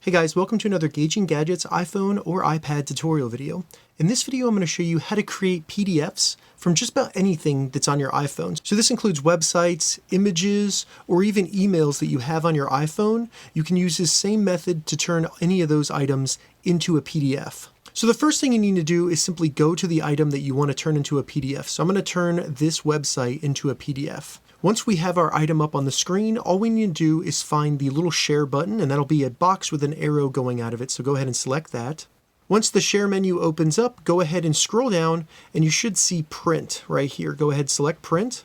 Hey guys, welcome to another Gauging Gadgets iPhone or iPad tutorial video. In this video, I'm going to show you how to create PDFs from just about anything that's on your iPhone. So this includes websites, images, or even emails that you have on your iPhone. You can use this same method to turn any of those items into a PDF. So the first thing you need to do is simply go to the item that you want to turn into a PDF. So I'm going to turn this website into a PDF. Once we have our item up on the screen, all we need to do is find the little share button, and that'll be a box with an arrow going out of it. So go ahead and select that. Once the share menu opens up, go ahead and scroll down and you should see print right here. Go ahead, select print.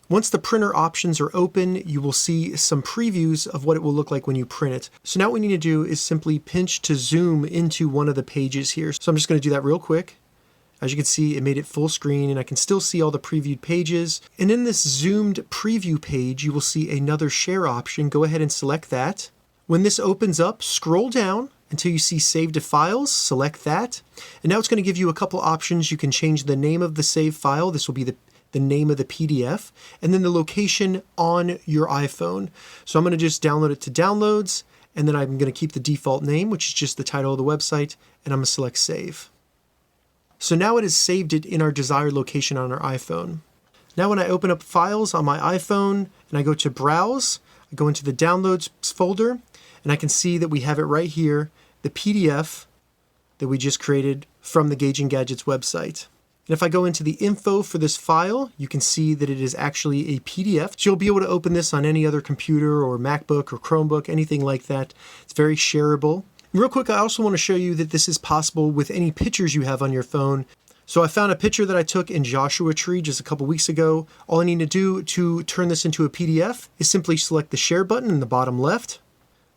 Once the printer options are open, you will see some previews of what it will look like when you print it. So now what we need to do is simply pinch to zoom into one of the pages here. So I'm just going to do that real quick. As you can see, it made it full screen and I can still see all the previewed pages. And in this zoomed preview page, you will see another share option. Go ahead and select that. When this opens up, scroll down until you see Save to Files, select that. And now it's going to give you a couple options. You can change the name of the save file. This will be the name of the PDF, and then the location on your iPhone. So I'm going to just download it to Downloads, and then I'm going to keep the default name, which is just the title of the website, and I'm going to select Save. So now it has saved it in our desired location on our iPhone. Now when I open up Files on my iPhone and I go to Browse, I go into the Downloads folder, and I can see that we have it right here, the PDF that we just created from the Gauging Gadgets website. And if I go into the info for this file, you can see that it is actually a PDF. So you'll be able to open this on any other computer or MacBook or Chromebook, anything like that. It's very shareable. And real quick, I also want to show you that this is possible with any pictures you have on your phone. So I found a picture that I took in Joshua Tree just a couple weeks ago. All I need to do to turn this into a PDF is simply select the share button in the bottom left.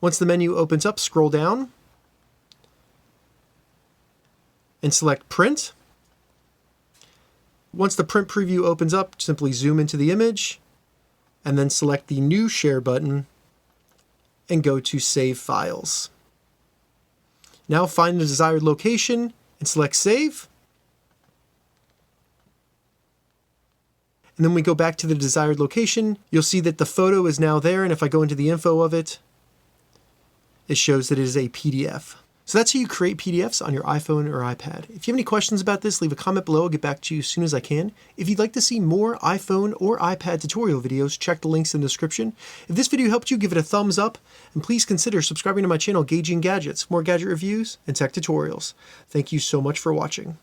Once the menu opens up, scroll down and select Print. Once the print preview opens up, simply zoom into the image and then select the new share button and go to Save Files. Now find the desired location and select Save. And then we go back to the desired location. You'll see that the photo is now there, and if I go into the info of it, it shows that it is a PDF. So that's how you create PDFs on your iPhone or iPad. If you have any questions about this, leave a comment below. I'll get back to you as soon as I can. If you'd like to see more iPhone or iPad tutorial videos, check the links in the description. If this video helped you, give it a thumbs up, and please consider subscribing to my channel, Gauging Gadgets, more gadget reviews and tech tutorials. Thank you so much for watching.